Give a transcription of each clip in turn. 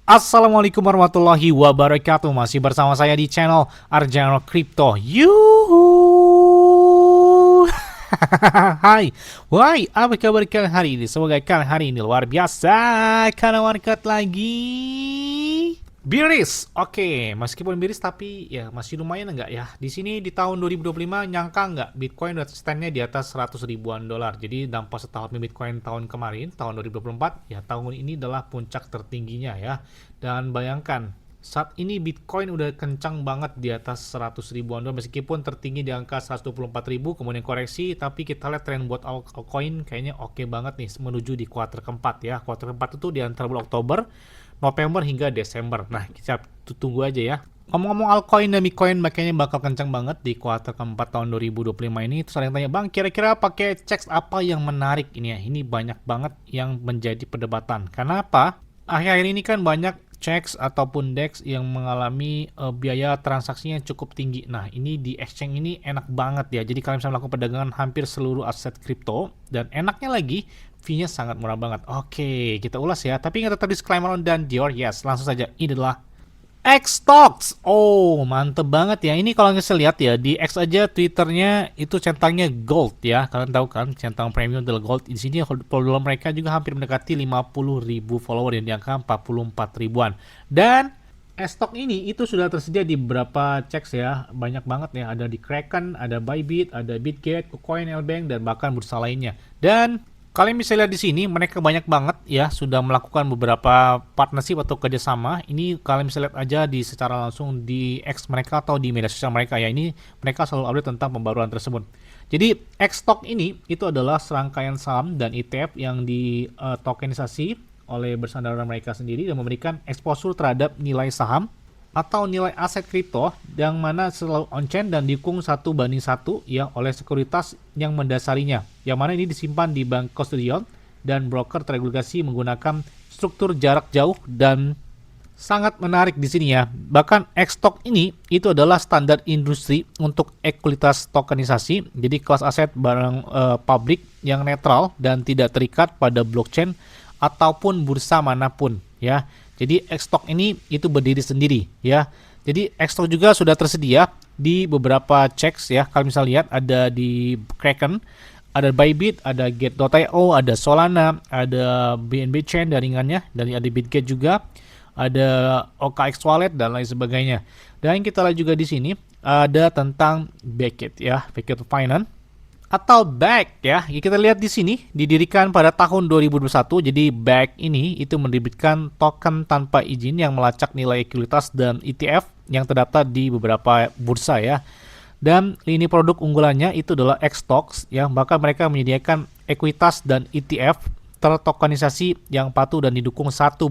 Assalamualaikum warahmatullahi wabarakatuh. Masih bersama saya di channel Arjano Crypto. Yuhu. Hai, why? Apa kabar kalian hari ini? Semoga kalian hari ini luar biasa. Karena market lagi bearish. Oke, meskipun bearish tapi ya masih lumayan enggak ya. Di sini di tahun 2025 nyangka enggak Bitcoin udah standnya di atas 100 ribuan dolar. Jadi dampak setahun Bitcoin tahun kemarin, tahun 2024, ya tahun ini adalah puncak tertingginya ya. Dan bayangkan saat ini Bitcoin udah kencang banget di atas 100 ribuan dolar meskipun tertinggi di angka 124 ribu kemudian koreksi, tapi kita lihat tren buat altcoin kayaknya oke banget nih menuju di kuartal keempat ya. Kuartal keempat itu di antara bulan Oktober, November hingga Desember. Nah, kita tunggu aja ya. Ngomong-ngomong altcoin dan Bitcoin makanya bakal kencang banget di kuartal keempat tahun 2025 ini. Terus ada yang tanya, Bang, kira-kira pakai checks apa yang menarik ini ya? Ini banyak banget yang menjadi perdebatan. Kenapa? Akhir-akhir ini kan banyak checks ataupun DEX yang mengalami biaya transaksinya cukup tinggi. Nah, ini di exchange ini enak banget ya. Jadi kalian bisa melakukan perdagangan hampir seluruh aset kripto. Dan enaknya lagi, fee-nya sangat murah banget. Oke, kita ulas ya. Tapi ingat tetap disclaimer on dan Dior. Yes, langsung saja. Ini adalah X-Stocks. Oh, mantep banget ya. Ini kalau kita lihat ya, di X aja Twitternya itu centangnya gold ya. Kalian tahu kan, centang premium adalah gold. Di sini follower mereka juga hampir mendekati 50.000 follower yang di angka 44 ribuan. Dan X-Stock ini itu sudah tersedia di beberapa checks ya. Banyak banget ya. Ada di Kraken, ada Bybit, ada Bitget, KuCoin, Lbank, dan bahkan bursa lainnya. Dan kalian bisa lihat di sini, mereka banyak banget ya sudah melakukan beberapa partnership atau kerjasama. Ini kalian bisa lihat aja di secara langsung di X mereka atau di media sosial mereka ya. Ini mereka selalu update tentang pembaruan tersebut. Jadi X-Stock ini itu adalah serangkaian saham dan ETF yang di tokenisasi oleh bersandar mereka sendiri dan memberikan exposure terhadap nilai saham atau nilai aset kripto yang mana selalu on-chain dan didukung 1:1 ya oleh sekuritas yang mendasarinya, yang mana ini disimpan di bank custodian dan broker terregulasi menggunakan struktur jarak jauh dan sangat menarik di sini ya. Bahkan X-Stock ini itu adalah standar industri untuk ekuitas tokenisasi. Jadi kelas aset barang publik yang netral dan tidak terikat pada blockchain ataupun bursa manapun ya. Jadi X-Stock ini itu berdiri sendiri ya. Jadi X-Stock juga sudah tersedia di beberapa checks ya. Kalian bisa lihat ada di Kraken, ada Bybit, ada Get.io, ada Solana, ada BNB Chain jaringannya, dan ada Bitget juga, ada OKX Wallet dan lain sebagainya. Dan kita lihat juga di sini ada tentang Beckett ya, Beckett Finance atau BAC ya. Kita lihat di sini didirikan pada tahun 2021. Jadi BAC ini itu menerbitkan token tanpa izin yang melacak nilai ekuitas dan ETF yang terdaftar di beberapa bursa ya. Dan ini produk unggulannya itu adalah X-Stocks ya. Bahkan mereka menyediakan ekuitas dan ETF tertokenisasi yang patuh dan didukung 1:1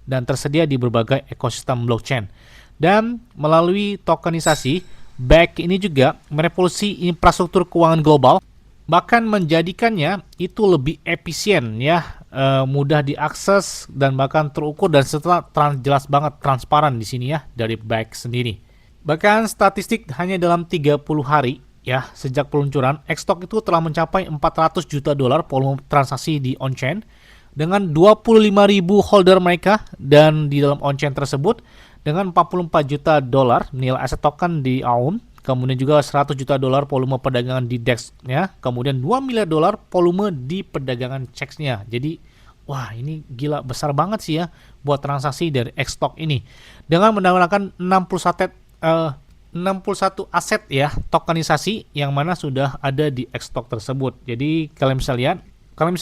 dan tersedia di berbagai ekosistem blockchain. Dan melalui tokenisasi, BAC ini juga merevolusi infrastruktur keuangan global, bahkan menjadikannya itu lebih efisien ya, mudah diakses dan bahkan terukur dan setelah jelas banget transparan di sini ya dari BAC sendiri. Bahkan statistik hanya dalam 30 hari ya sejak peluncuran, X-Stock itu telah mencapai 400 juta dolar volume transaksi di on-chain dengan 25.000 holder mereka, dan di dalam on-chain tersebut dengan 44 juta dolar nilai aset token di AUM, kemudian juga 100 juta dolar volume perdagangan di DEX ya, kemudian 2 miliar dolar volume di perdagangan checks-nya. Jadi wah, ini gila besar banget sih ya buat transaksi dari X-Stock ini dengan menggunakan 61 aset ya tokenisasi yang mana sudah ada di X-Stock tersebut. Jadi kalian bisa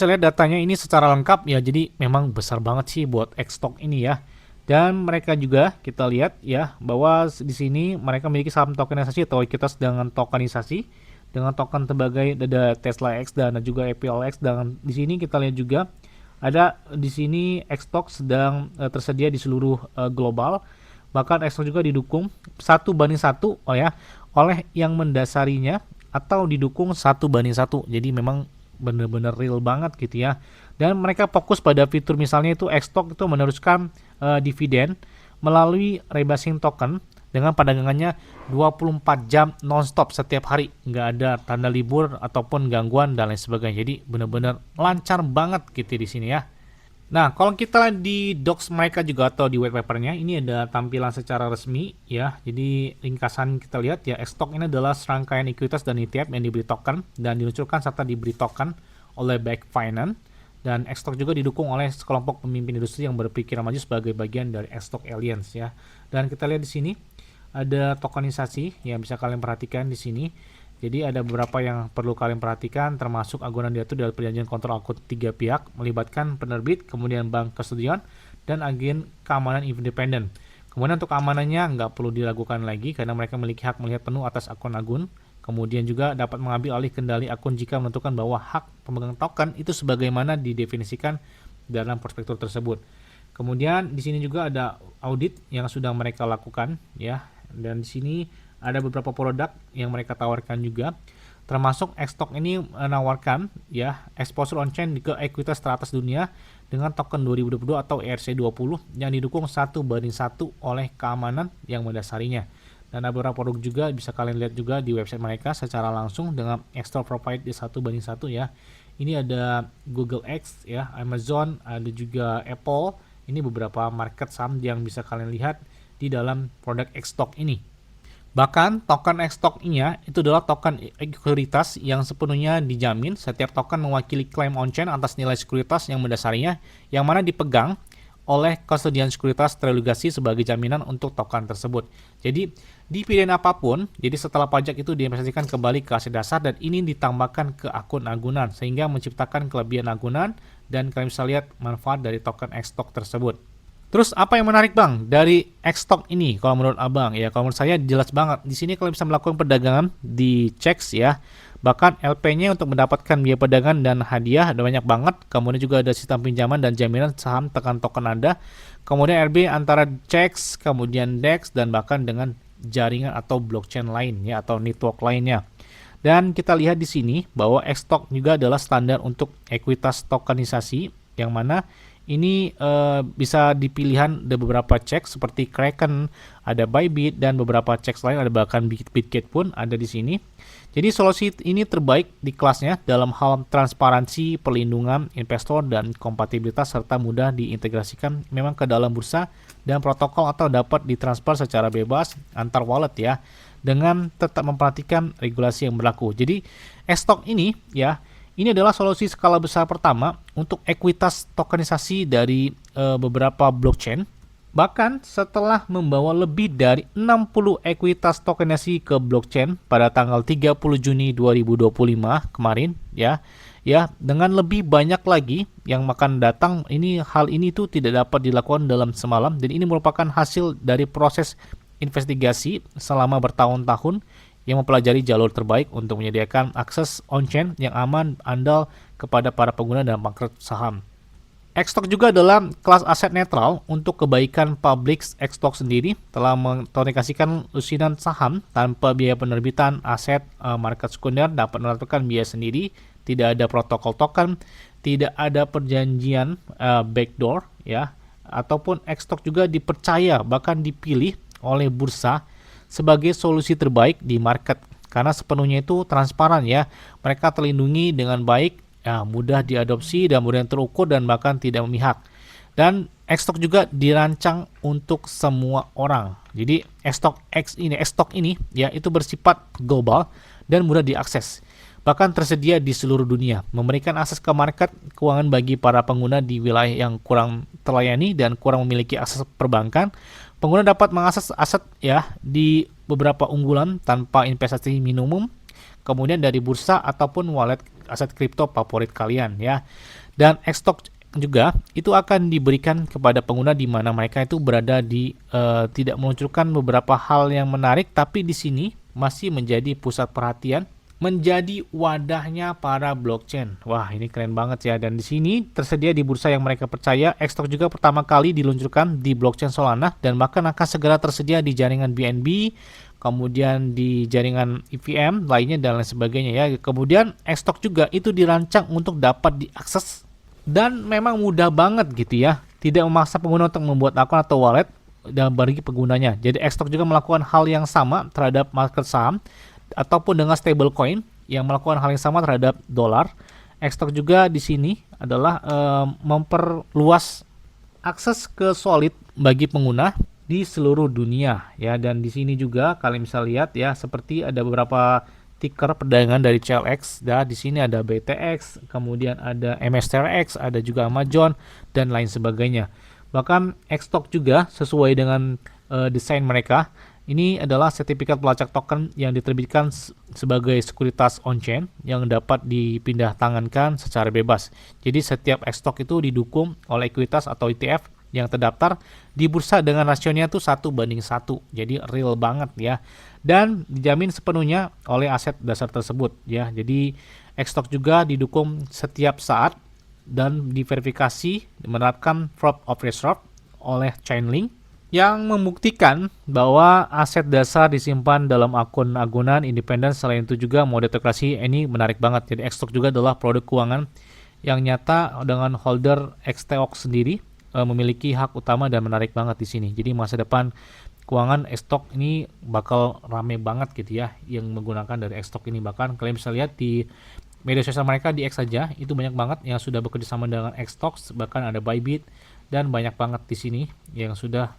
lihat datanya ini secara lengkap ya. Jadi memang besar banget sih buat X-Stock ini ya. Dan mereka juga kita lihat ya bahwa di sini mereka memiliki saham tokenisasi atau ekuitas dengan tokenisasi dengan token sebagai ada Tesla X dan juga APLX. Dan di sini kita lihat juga ada di sini X-Stock sedang tersedia di seluruh global. Bahkan X-Stock juga didukung 1:1 oleh yang mendasarinya atau didukung 1:1. Jadi memang benar-benar real banget gitu ya. Dan mereka fokus pada fitur misalnya itu X-Stock itu meneruskan dividen melalui rebasing token dengan perdagangannya 24 jam nonstop setiap hari, nggak ada tanda libur ataupun gangguan dan lain sebagainya. Jadi benar-benar lancar banget gitu di sini ya. Nah, kalau kita lihat di docs mereka juga atau di white papernya, ini ada tampilan secara resmi ya. Jadi ringkasan kita lihat ya, Xstock ini adalah serangkaian ekuitas dan ETF yang diberi token dan diluncurkan serta diberi token oleh Back Finance. Dan Xstock juga didukung oleh sekelompok pemimpin industri yang berpikiran maju sebagai bagian dari Xstock Alliance ya. Dan kita lihat di sini ada tokenisasi yang bisa kalian perhatikan di sini. Jadi ada beberapa yang perlu kalian perhatikan, termasuk agunan diatur dari perjanjian kontrol akun tiga pihak melibatkan penerbit, kemudian bank kustodian, dan agen keamanan independen. Kemudian untuk keamanannya nggak perlu diragukan lagi karena mereka memiliki hak melihat penuh atas akun agun. Kemudian juga dapat mengambil alih kendali akun jika menentukan bahwa hak pemegang token itu sebagaimana didefinisikan dalam prospektur tersebut. Kemudian di sini juga ada audit yang sudah mereka lakukan ya, dan di sini ada beberapa produk yang mereka tawarkan juga, termasuk Xstock ini menawarkan ya exposure on chain ke ekuitas teratas dunia dengan token 2022 atau ERC20 yang didukung 1:1 oleh keamanan yang mendasarinya. Dan ada beberapa produk juga bisa kalian lihat juga di website mereka secara langsung dengan Xstock provide di 1:1 ya. Ini ada Google X ya, Amazon, ada juga Apple. Ini beberapa market saham yang bisa kalian lihat di dalam produk Xstock ini. Bahkan token Xstock-nya itu adalah token sekuritas yang sepenuhnya dijamin. Setiap token mewakili klaim on-chain atas nilai sekuritas yang mendasarinya, yang mana dipegang oleh kustodian sekuritas terdelegasi sebagai jaminan untuk token tersebut. Jadi di pilihan apapun, jadi setelah pajak itu diinvestasikan kembali ke aset dasar dan ini ditambahkan ke akun agunan sehingga menciptakan kelebihan agunan dan kalian bisa lihat manfaat dari token Xstock tersebut. Terus apa yang menarik bang dari Xstock ini kalau menurut abang ya? Kalau menurut saya jelas banget. Di sini kalian bisa melakukan perdagangan di checks ya. Bahkan LP-nya untuk mendapatkan biaya perdagangan dan hadiah ada banyak banget. Kemudian juga ada sistem pinjaman dan jaminan saham tekan token Anda. Kemudian RB antara checks, kemudian DEX dan bahkan dengan jaringan atau blockchain lain ya atau network lainnya. Dan kita lihat di sini bahwa Xstock juga adalah standar untuk ekuitas tokenisasi yang mana ini bisa dipilihan ada beberapa cek seperti Kraken, ada Bybit dan beberapa cek lain, ada bahkan Bitget pun ada di sini. Jadi solusi ini terbaik di kelasnya dalam hal transparansi, perlindungan investor dan kompatibilitas serta mudah diintegrasikan memang ke dalam bursa dan protokol atau dapat ditransfer secara bebas antar wallet ya dengan tetap memperhatikan regulasi yang berlaku. Jadi Xstock ini ya ini adalah solusi skala besar pertama untuk ekuitas tokenisasi dari beberapa blockchain. Bahkan setelah membawa lebih dari 60 ekuitas tokenisasi ke blockchain pada tanggal 30 Juni 2025 kemarin ya dengan lebih banyak lagi yang akan datang. Hal ini tuh tidak dapat dilakukan dalam semalam dan ini merupakan hasil dari proses investigasi selama bertahun-tahun yang mempelajari jalur terbaik untuk menyediakan akses on-chain yang aman, andal kepada para pengguna dan market saham. Xstock juga adalah kelas aset netral untuk kebaikan publik. Xstock sendiri telah mengkomunikasikan lusinan saham tanpa biaya penerbitan aset market sekunder dapat menentukan biaya sendiri, tidak ada protokol token, tidak ada perjanjian backdoor ya, ataupun Xstock juga dipercaya bahkan dipilih oleh bursa sebagai solusi terbaik di market karena sepenuhnya itu transparan ya. Mereka terlindungi dengan baik, ya, mudah diadopsi dan mudah terukur dan bahkan tidak memihak. Dan Xstock juga dirancang untuk semua orang. Jadi Xstock ini ya itu bersifat global dan mudah diakses. Bahkan tersedia di seluruh dunia, memberikan akses ke market keuangan bagi para pengguna di wilayah yang kurang terlayani dan kurang memiliki akses perbankan. Pengguna dapat mengakses aset ya di beberapa unggulan tanpa investasi minimum, kemudian dari bursa ataupun wallet aset kripto favorit kalian ya. Dan Xstock juga itu akan diberikan kepada pengguna di mana mereka itu berada di tidak meluncurkan beberapa hal yang menarik, tapi di sini masih menjadi pusat perhatian, menjadi wadahnya para blockchain. Wah, ini keren banget ya. Dan di sini tersedia di bursa yang mereka percaya. Xstock juga pertama kali diluncurkan di blockchain Solana dan bahkan akan segera tersedia di jaringan BNB, kemudian di jaringan EVM lainnya dan lain sebagainya ya. Kemudian Xstock juga itu dirancang untuk dapat diakses dan memang mudah banget gitu ya. Tidak memaksa pengguna untuk membuat akun atau wallet dan bagi penggunanya. Jadi Xstock juga melakukan hal yang sama terhadap market saham ataupun dengan stablecoin yang melakukan hal yang sama terhadap dolar. Xstock juga di sini adalah memperluas akses ke solid bagi pengguna di seluruh dunia ya. Dan di sini juga kalian bisa lihat ya, seperti ada beberapa ticker perdagangan dari CLX. Dah di sini ada BTX, kemudian ada MSTRX, ada juga Amazon dan lain sebagainya. Bahkan Xstock juga sesuai dengan desain mereka. Ini adalah sertifikat pelacak token yang diterbitkan sebagai sekuritas on-chain yang dapat dipindah tangankan secara bebas. Jadi setiap Xstock itu didukung oleh ekuitas atau ETF yang terdaftar di bursa dengan rasionya tuh 1:1. Jadi real banget ya. Dan dijamin sepenuhnya oleh aset dasar tersebut ya. Jadi Xstock juga didukung setiap saat dan diverifikasi menerapkan proof of reserve oleh Chainlink yang membuktikan bahwa aset dasar disimpan dalam akun agunan independen. Selain itu juga mode teokrasi ini menarik banget. Jadi Xstock juga adalah produk keuangan yang nyata dengan holder XTOX sendiri memiliki hak utama dan menarik banget di sini. Jadi masa depan keuangan Xstock ini bakal rame banget gitu ya yang menggunakan dari Xstock ini. Bahkan kalian bisa lihat di media sosial mereka di X saja itu banyak banget yang sudah bekerja sama dengan Xstock, bahkan ada Bybit dan banyak banget di sini yang sudah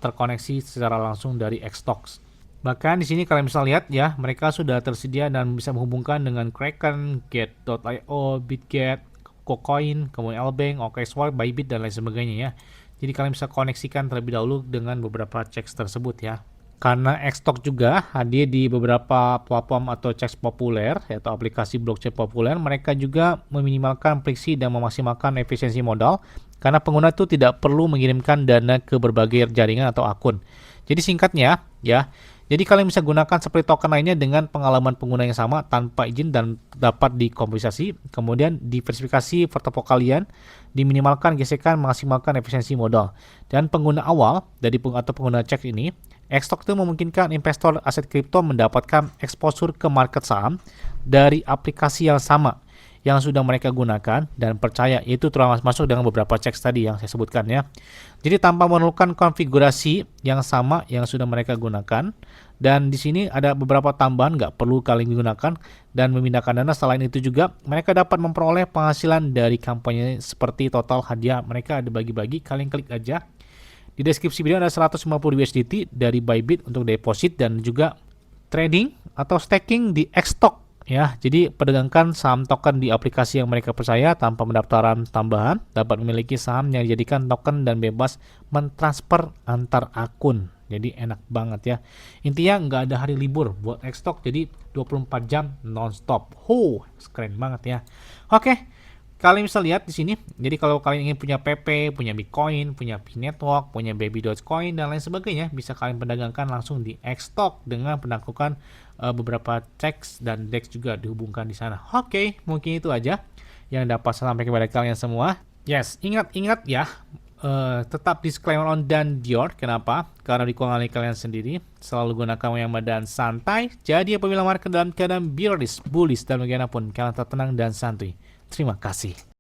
terkoneksi secara langsung dari Xstock. Bahkan di sini kalian bisa lihat ya, mereka sudah tersedia dan bisa menghubungkan dengan Kraken, Get.io, Bitget, KuCoin, kemudian Lbank, OKSwap, Bybit dan lain sebagainya ya. Jadi kalian bisa koneksikan terlebih dahulu dengan beberapa checks tersebut ya. Karena Xstock juga hadir di beberapa platform atau checks populer atau aplikasi blockchain populer, mereka juga meminimalkan friksi dan memaksimalkan efisiensi modal karena pengguna itu tidak perlu mengirimkan dana ke berbagai jaringan atau akun. Jadi singkatnya ya, jadi kalian bisa gunakan seperti token lainnya dengan pengalaman pengguna yang sama tanpa izin dan dapat dikompensasi. Kemudian diversifikasi portofolio kalian, diminimalkan gesekan, maksimalkan efisiensi modal. Dan pengguna awal dari atau pengguna cek ini, Xstock itu memungkinkan investor aset kripto mendapatkan exposure ke market saham dari aplikasi yang sama yang sudah mereka gunakan dan percaya, itu termasuk dengan beberapa checks tadi yang saya sebutkan ya. Jadi tanpa memerlukan konfigurasi yang sama yang sudah mereka gunakan, dan di sini ada beberapa tambahan nggak perlu kalian gunakan dan memindahkan dana. Selain itu juga mereka dapat memperoleh penghasilan dari kampanye seperti total hadiah mereka ada bagi-bagi. Kalian klik aja di deskripsi video, ada 150 USDT dari Bybit untuk deposit dan juga trading atau staking di Xstock. Ya, jadi perdagangkan saham token di aplikasi yang mereka percaya tanpa pendaftaran tambahan, dapat memiliki saham yang dijadikan token dan bebas mentransfer antar akun. Jadi enak banget ya. Intinya nggak ada hari libur buat Xstock, jadi 24 jam nonstop. Keren banget ya. Oke, kalian bisa lihat di sini. Jadi kalau kalian ingin punya PP, punya Bitcoin, punya P-Network, punya Baby Dogecoin dan lain sebagainya, bisa kalian perdagangkan langsung di Xstock dengan penaklukan beberapa checks dan DEX juga dihubungkan di sana. Oke, mungkin itu aja yang dapat saya sampaikan kepada kalian semua. Yes, ingat ya, tetap disclaimer on dan Dior. Kenapa? Karena di keuangan kalian sendiri selalu gunakan yang dan santai. Jadi apabila market dalam keadaan bearish, bullish dan bagaimanapun, kalian tetap tenang dan santuy. Terima kasih.